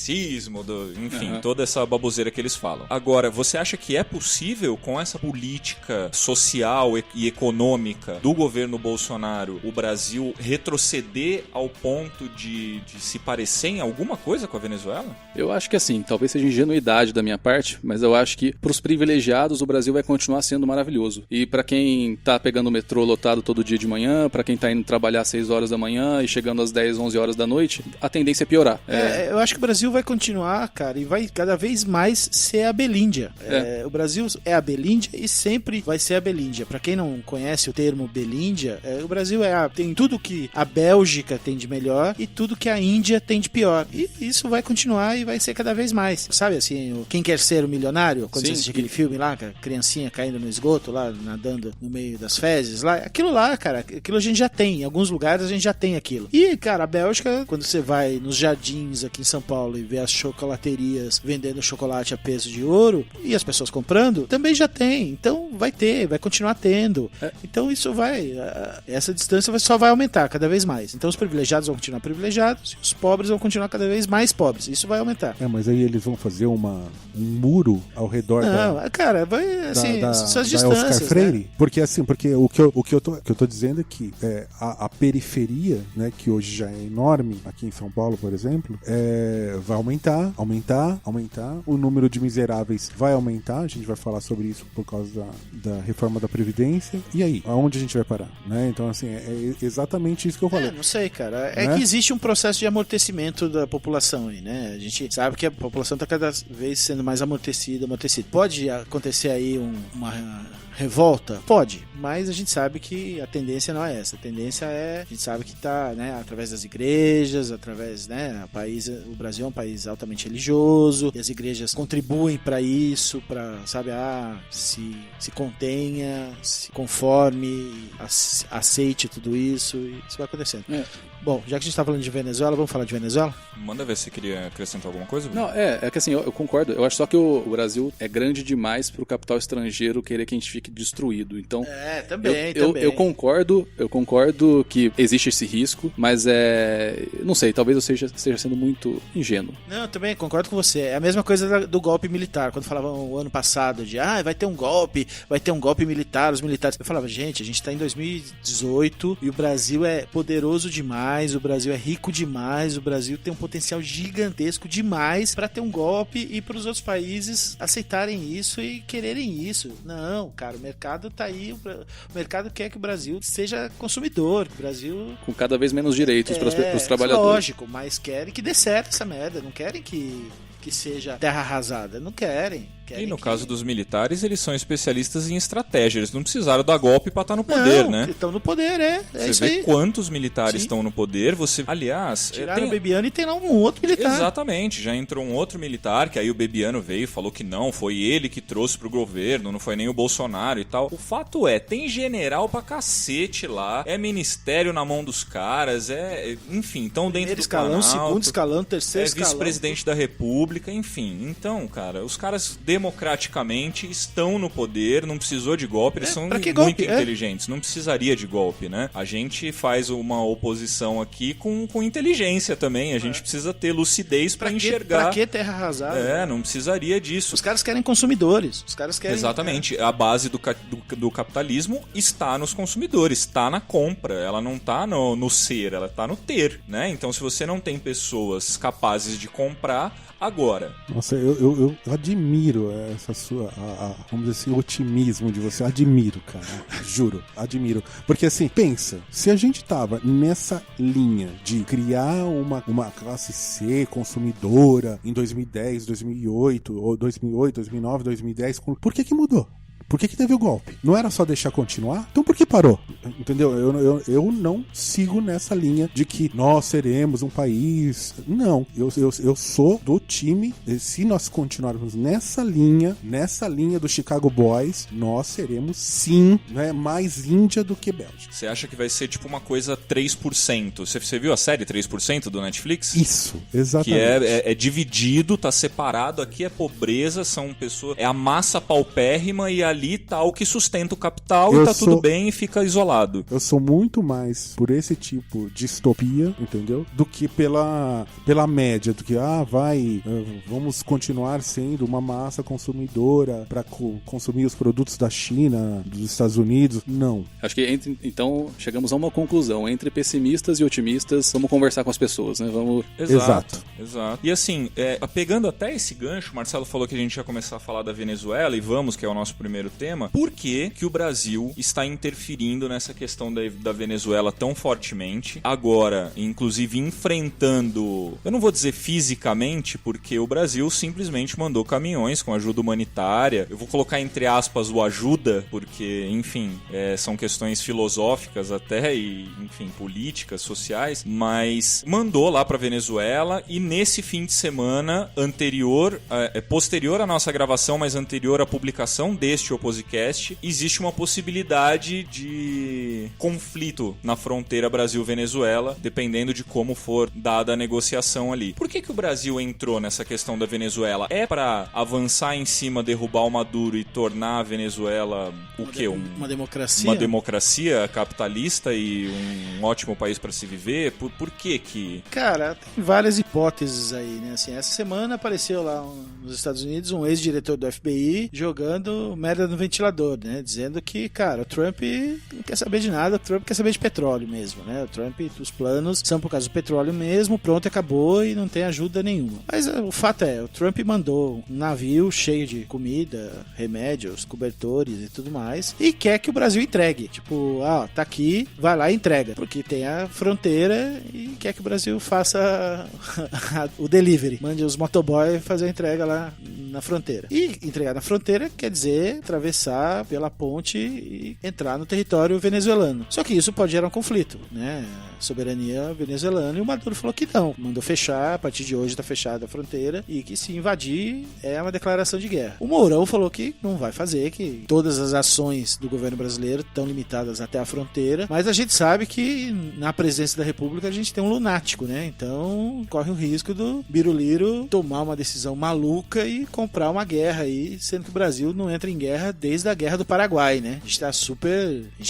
sismo, enfim, toda essa baboseira que eles falam. Agora, você acha que é possível, com essa política social e econômica do governo Bolsonaro, o Brasil retroceder ao ponto de se parecer em alguma coisa com a Venezuela? Eu acho que assim, talvez seja ingenuidade da minha parte, mas eu acho que pros privilegiados o Brasil vai continuar sendo maravilhoso. E pra quem tá pegando o metrô lotado todo dia de manhã, pra quem tá indo trabalhar às 6 horas da manhã e chegando às 10, 11 horas da noite, a tendência é piorar. Eu acho que o Brasil vai continuar, cara, e vai cada vez mais ser a Belíndia. O Brasil é a Belíndia e sempre vai ser a Belíndia. Pra quem não conhece o termo Belíndia, o Brasil tem tudo que a Bélgica tem de melhor e tudo que a Índia tem de pior. E isso vai continuar e vai ser cada vez mais. Sabe assim, Quem Quer Ser o Milionário? Quando você assiste aquele filme lá, com a criancinha caindo no esgoto lá, nadando no meio das fezes lá. Aquilo lá, cara, aquilo a gente já tem. Em alguns lugares a gente já tem aquilo. E, cara, a Bélgica, quando você vai nos jardins aqui em São Paulo e vê as chocolaterias vendendo chocolate a peso de ouro e as pessoas comprando, também já tem. Então vai continuar tendo. Então isso essa distância só vai aumentar cada vez mais. Então os privilegiados vão continuar privilegiados e os pobres vão continuar cada vez mais pobres. Isso vai aumentar. Mas aí eles vão fazer um muro ao redor cara, vai assim, suas da distâncias, Oscar Freire, né? porque o que eu tô dizendo é que a periferia, né, que hoje já é enorme aqui em São Paulo, por exemplo, vai aumentar, o número de miseráveis vai aumentar, a gente vai falar sobre isso por causa da reforma da Previdência, e aí, aonde a gente vai parar, né? Então, assim, é exatamente isso que eu falei. Não sei, cara, que existe um processo de amortecimento da população aí, né? A gente sabe que a população tá cada vez sendo mais amortecida. Pode acontecer aí uma revolta? Pode, mas a gente sabe que a tendência não é essa. A tendência a gente sabe que tá, né, através das igrejas, através, né, o Brasil é um país altamente religioso, e as igrejas contribuem para isso, para, sabe, se contenha, se conforme, aceite tudo isso, e isso vai acontecendo. Bom, já que a gente tá falando de Venezuela, vamos falar de Venezuela? Manda ver se você queria acrescentar alguma coisa. Não, que assim, eu concordo. Eu acho só que o Brasil é grande demais pro capital estrangeiro querer que a gente fique destruído. Então, também. Eu concordo que existe esse risco, mas não sei, talvez eu esteja sendo muito ingênuo. Não, eu também concordo com você. É a mesma coisa do golpe militar. Quando falavam o ano passado de vai ter um golpe militar, os militares. Eu falava, gente, a gente tá em 2018 e o Brasil é poderoso demais. O Brasil é rico demais, o Brasil tem um potencial gigantesco demais para ter um golpe e para os outros países aceitarem isso e quererem isso. Não, cara, o mercado tá aí, o mercado quer que o Brasil seja consumidor, que o Brasil... Com cada vez menos direitos para os trabalhadores. Lógico, mas querem que dê certo essa merda, não querem que seja terra arrasada, não querem. E no caso dos militares, eles são especialistas em estratégia. Eles não precisaram dar golpe pra estar no poder, né? Estão no poder, é você isso vê aí. Quantos militares estão no poder. Aliás... Tiraram o Bebiano e tem lá um outro militar. Exatamente. Já entrou um outro militar, que aí o Bebiano veio e falou que não, foi ele que trouxe pro governo, não foi nem o Bolsonaro e tal. O fato tem general pra cacete lá, é ministério na mão dos caras, enfim, estão dentro do escalão, Planalto, segundo escalão, terceiro escalão. Vice-presidente da República, enfim. Então, cara, os caras democraticamente estão no poder, não precisou de golpe, eles são muito inteligentes, não precisaria de golpe, né? A gente faz uma oposição aqui com inteligência também, a gente precisa ter lucidez pra enxergar. Pra que terra arrasada? Não precisaria disso. Os caras querem consumidores, os caras querem... Exatamente, a base do capitalismo está nos consumidores, está na compra, ela não está no ser, ela está no ter, né? Então se você não tem pessoas capazes de comprar, agora... Nossa, eu admiro essa sua, vamos dizer assim, otimismo de você. Admiro, cara. Juro, admiro. Porque assim, pensa, se a gente tava nessa linha de criar uma classe C consumidora em 2010, 2008, ou 2008, 2009, 2010, por que mudou? Por que teve o golpe? Não era só deixar continuar? Então por que parou? Entendeu? Eu não sigo nessa linha de que nós seremos um país... Não. Eu sou do time. Se nós continuarmos nessa linha do Chicago Boys, nós seremos sim, né, mais Índia do que Bélgica. Você acha que vai ser tipo uma coisa 3%? Você viu a série 3% do Netflix? Isso, exatamente. Que é dividido, tá separado. Aqui é pobreza, são pessoas... É a massa paupérrima e ali ali tá o que sustenta o capital e tá tudo bem e fica isolado. Eu sou muito mais por esse tipo de distopia, entendeu? Do que pela média, do que, vamos continuar sendo uma massa consumidora para consumir os produtos da China, dos Estados Unidos. Não. Acho que então chegamos a uma conclusão. Entre pessimistas e otimistas, vamos conversar com as pessoas, né? Vamos... Exato. E assim, pegando até esse gancho, o Marcelo falou que a gente ia começar a falar da Venezuela, e vamos, que é o nosso primeiro tema. Por que o Brasil está interferindo nessa questão da Venezuela tão fortemente? Agora, inclusive enfrentando, eu não vou dizer fisicamente, porque o Brasil simplesmente mandou caminhões com ajuda humanitária. Eu vou colocar entre aspas o ajuda, porque, enfim, são questões filosóficas até e, enfim, políticas, sociais, mas mandou lá para Venezuela. E nesse fim de semana posterior à nossa gravação, mas anterior à publicação deste Opposicast, existe uma possibilidade de conflito na fronteira Brasil-Venezuela, dependendo de como for dada a negociação ali. Por que o Brasil entrou nessa questão da Venezuela? É para avançar em cima, derrubar o Maduro e tornar a Venezuela uma democracia? Uma democracia capitalista e um ótimo país para se viver? Por que que... Cara, tem várias hipóteses aí, né? Assim, essa semana apareceu lá nos Estados Unidos um ex-diretor do FBI jogando merda no ventilador, né? Dizendo que, cara, o Trump não quer saber de nada, o Trump quer saber de petróleo mesmo, né? O Trump, os planos são por causa do petróleo mesmo, pronto, acabou e não tem ajuda nenhuma. Mas o fato o Trump mandou um navio cheio de comida, remédios, cobertores e tudo mais, e quer que o Brasil entregue. Tipo, tá aqui, vai lá e entrega. Porque tem a fronteira e quer que o Brasil faça o delivery. Mande os motoboys fazer a entrega lá na fronteira. E entregar na fronteira quer dizer atravessar pela ponte e entrar no território venezuelano. Só que isso pode gerar um conflito, né? Soberania venezuelana, e o Maduro falou que não. Mandou fechar, a partir de hoje tá fechada a fronteira, e que se invadir é uma declaração de guerra. O Mourão falou que não vai fazer, que todas as ações do governo brasileiro estão limitadas até a fronteira, mas a gente sabe que na presidência da República a gente tem um lunático, né? Então corre o risco do Biruliro tomar uma decisão maluca e comprar uma guerra aí, sendo que o Brasil não entra em guerra desde a Guerra do Paraguai, né? A gente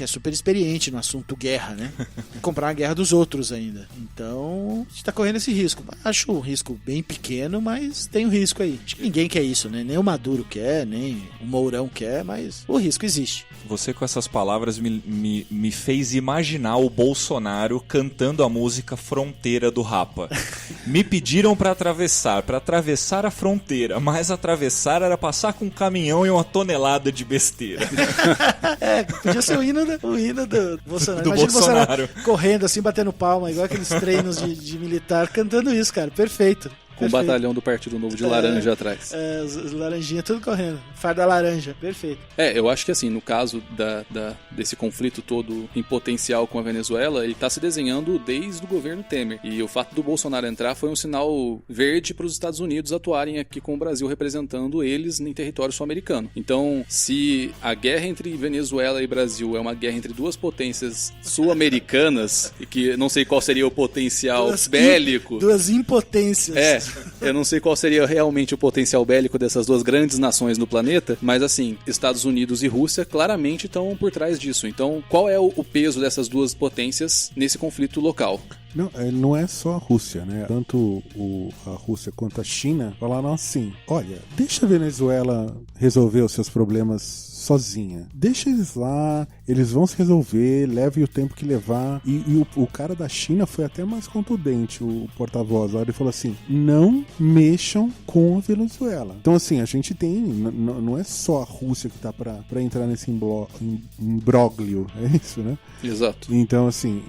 é super experiente no assunto guerra, né? Comprar uma guerra dos outros ainda. Então, a gente tá correndo esse risco. Acho um risco bem pequeno, mas tem um risco aí. Acho que ninguém quer isso, né? Nem o Maduro quer, nem o Mourão quer, mas o risco existe. Você com essas palavras me fez imaginar o Bolsonaro cantando a música Fronteira do Rapa. Me pediram pra atravessar a fronteira, mas atravessar era passar com um caminhão e uma tonelada de besteira. Podia ser o hino do Bolsonaro. Imagina o Bolsonaro correndo assim, batendo palma, igual aqueles treinos de militar, cantando isso, cara. Perfeito. Com o batalhão do Partido Novo de laranja atrás. Os laranjinhas tudo correndo. Farda laranja, perfeito. Eu acho que assim, no caso desse conflito todo em potencial com a Venezuela, ele tá se desenhando desde o governo Temer. E o fato do Bolsonaro entrar foi um sinal verde para os Estados Unidos atuarem aqui com o Brasil representando eles em território sul-americano. Então, se a guerra entre Venezuela e Brasil é uma guerra entre duas potências sul-americanas, e que não sei qual seria o potencial bélico... Duas impotências. Eu não sei qual seria realmente o potencial bélico dessas duas grandes nações no planeta, mas assim, Estados Unidos e Rússia claramente estão por trás disso. Então, qual é o peso dessas duas potências nesse conflito local? Não é só a Rússia, né? Tanto a Rússia quanto a China falaram assim: olha, deixa a Venezuela resolver os seus problemas sozinha. Deixa eles lá, eles vão se resolver, leve o tempo que levar. E o cara da China foi até mais contundente, o porta-voz. Ele falou assim: não mexam com a Venezuela. Então, assim, a gente tem, não é só a Rússia que tá pra entrar nesse imbróglio, é isso, né? Exato. Então, assim,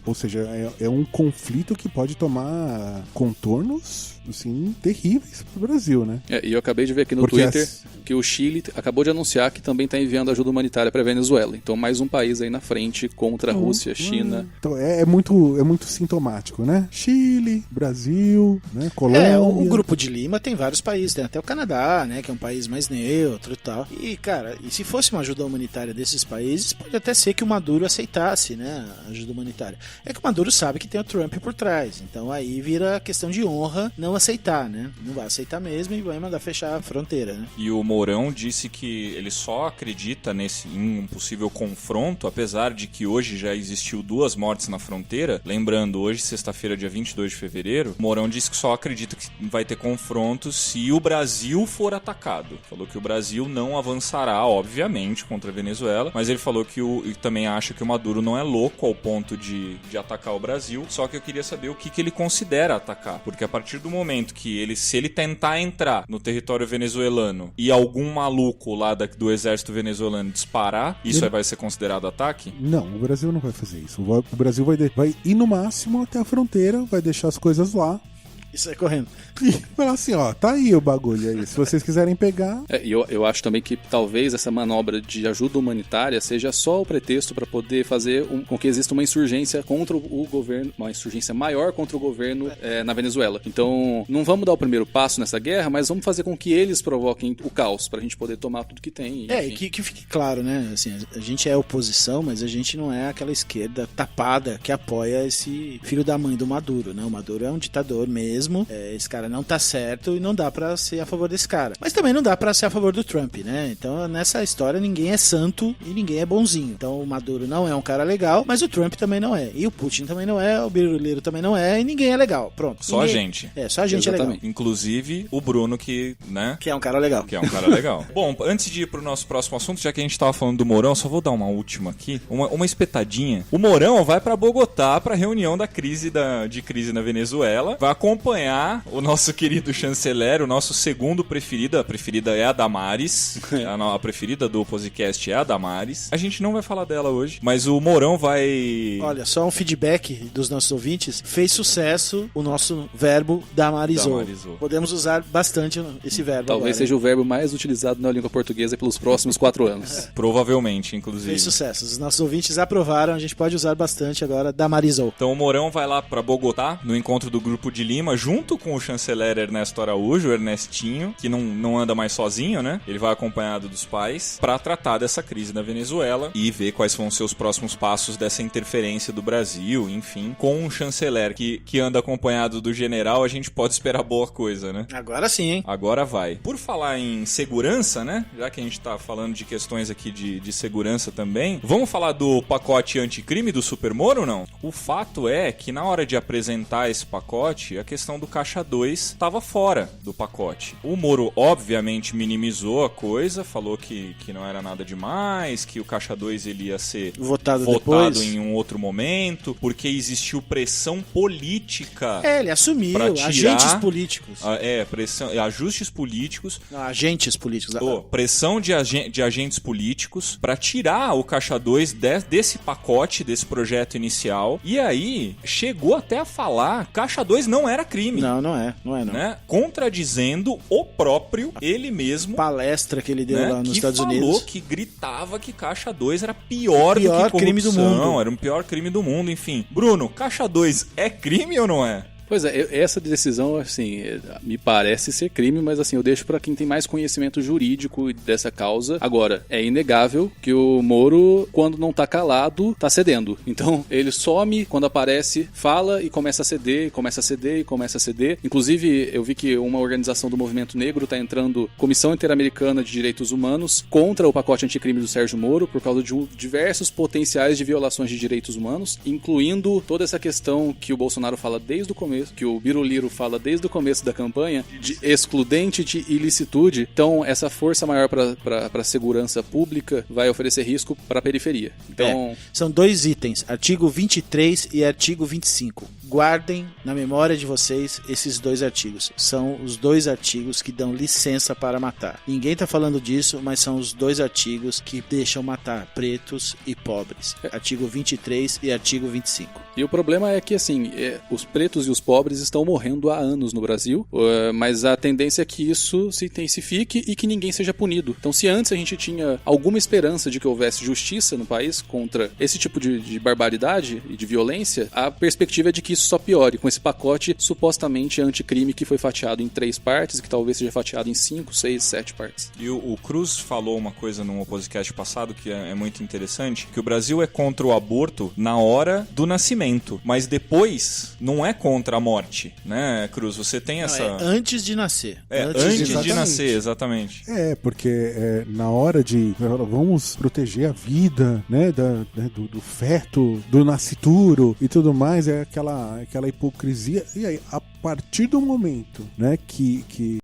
ou seja, é um conflito que pode tomar contornos, assim, terríveis pro Brasil, né? E eu acabei de ver aqui no Twitter que o Chile acabou de anunciar que também está enviando ajuda humanitária para Venezuela. Então, mais um país aí na frente contra a Rússia, China. Então, é muito sintomático, né? Chile, Brasil, né? Colômbia. O Grupo de Lima tem vários países, tem até o Canadá, né? Que é um país mais neutro e tal. E, cara, se fosse uma ajuda humanitária desses países, pode até ser que o Maduro aceitasse, né? A ajuda humanitária. É que o Maduro sabe que tem o Trump por trás. Então, aí vira questão de honra. Não aceitar, né? Não vai aceitar mesmo e vai mandar fechar a fronteira, né? E o Mourão disse que ele só acredita em um possível confronto, apesar de que hoje já existiu 2 mortes na fronteira. Lembrando, hoje, sexta-feira, dia 22 de fevereiro, o Mourão disse que só acredita que vai ter confronto se o Brasil for atacado. Falou que o Brasil não avançará, obviamente, contra a Venezuela, mas ele falou que e também acha que o Maduro não é louco ao ponto de atacar o Brasil, só que eu queria saber o que ele considera atacar, porque a partir do momento que se ele tentar entrar no território venezuelano e algum maluco lá do exército venezuelano disparar, isso vai ser considerado ataque? Não, o Brasil não vai fazer isso. O Brasil vai ir no máximo até a fronteira, vai deixar as coisas lá. E sai correndo. E falar assim, ó, tá aí o bagulho aí. Se vocês quiserem pegar... Eu acho também que talvez essa manobra de ajuda humanitária seja só o pretexto para poder fazer com que exista uma insurgência contra o governo, uma insurgência maior contra o governo na Venezuela. Então, não vamos dar o primeiro passo nessa guerra, mas vamos fazer com que eles provoquem o caos, pra gente poder tomar tudo que tem. E que fique claro, né? Assim, a gente é oposição, mas a gente não é aquela esquerda tapada que apoia esse filho da mãe do Maduro, né? O Maduro é um ditador mesmo. Esse cara não tá certo e não dá pra ser a favor desse cara. Mas também não dá pra ser a favor do Trump, né? Então, nessa história, ninguém é santo e ninguém é bonzinho. Então, o Maduro não é um cara legal, mas o Trump também não é. E o Putin também não é, o Biruliro também não é, e ninguém é legal. Pronto. Só a gente. Só a gente. Exatamente. É legal. Inclusive, o Bruno, que é um cara legal. Bom, antes de ir pro nosso próximo assunto, já que a gente tava falando do Mourão, só vou dar uma última aqui, uma espetadinha. O Mourão vai pra Bogotá pra reunião da crise na Venezuela, vai acompanhar o nosso querido chanceler, o nosso segundo preferido. A preferida é a Damares. A preferida do podcast é a Damares. A gente não vai falar dela hoje, mas o Mourão vai... Olha, só um feedback dos nossos ouvintes. Fez sucesso o nosso verbo Damarizou. Podemos usar bastante esse verbo. Talvez seja o verbo mais utilizado na língua portuguesa pelos próximos 4 anos. Provavelmente, inclusive. Fez sucesso. Os nossos ouvintes aprovaram. A gente pode usar bastante agora Damarizou. Então o Mourão vai lá pra Bogotá, no encontro do Grupo de Lima, junto com o chanceler Ernesto Araújo, o Ernestinho, que não anda mais sozinho, né? Ele vai acompanhado dos pais pra tratar dessa crise da Venezuela e ver quais vão ser os próximos passos dessa interferência do Brasil, enfim. Com um chanceler que anda acompanhado do general, a gente pode esperar boa coisa, né? Agora sim, hein? Agora vai. Por falar em segurança, né? Já que a gente tá falando de questões aqui de segurança também, vamos falar do pacote anticrime do Super Moro ou não? O fato é que na hora de apresentar esse pacote, a questão do Caixa 2 estava fora do pacote. O Moro, obviamente, minimizou a coisa, falou que não era nada demais, que o Caixa 2 ele ia ser votado em um outro momento, porque existiu pressão política. Ele assumiu, agentes políticos. Ajustes políticos. Não, agentes políticos. Pressão de agentes políticos para tirar o Caixa 2 desse pacote, desse projeto inicial. E aí, chegou até a falar, Caixa 2 não era crime. Não é. Né? Contradizendo o próprio, ele mesmo. Palestra que ele deu lá nos Estados Unidos. Que falou, que gritava que Caixa 2 era pior do que corrupção. Crime do mundo. Era o pior crime do mundo, enfim. Bruno, Caixa 2 é crime ou não é? Pois é, essa decisão, assim, me parece ser crime, mas assim, eu deixo pra quem tem mais conhecimento jurídico dessa causa. Agora, é inegável que o Moro, quando não tá calado, tá cedendo. Então, ele some, quando aparece, fala e começa a ceder, Inclusive, eu vi que uma organização do movimento negro tá entrando, Comissão Interamericana de Direitos Humanos, contra o pacote anticrime do Sérgio Moro, por causa de diversos potenciais de violações de direitos humanos, incluindo toda essa questão que o Bolsonaro fala desde o começo, que o Biruliro fala desde o começo da campanha, de excludente de ilicitude. Então, essa força maior para a segurança pública vai oferecer risco para a periferia. Então, são 2 itens, artigo 23 e artigo 25. Guardem na memória de vocês esses 2 artigos. São os 2 artigos que dão licença para matar. Ninguém está falando disso, mas são os 2 artigos que deixam matar pretos e pobres. Artigo 23 e artigo 25. E o problema é que, assim, os pretos e os pobres estão morrendo há anos no Brasil, mas a tendência é que isso se intensifique e que ninguém seja punido. Então, se antes a gente tinha alguma esperança de que houvesse justiça no país contra esse tipo de barbaridade e de violência, a perspectiva é de que isso só piore com esse pacote supostamente anticrime que foi fatiado em 3 partes, que talvez seja fatiado em 5, 6, 7 partes. E o Cruz falou uma coisa num podcast passado que é muito interessante, que o Brasil é contra o aborto na hora do nascimento, mas depois não é contra a morte, né, Cruz? Você tem essa... É antes de nascer. Antes de nascer, exatamente. Porque na hora de... Vamos proteger a vida, né, do feto, do nascituro e tudo mais, é aquela hipocrisia. E aí, a partir do momento, né, que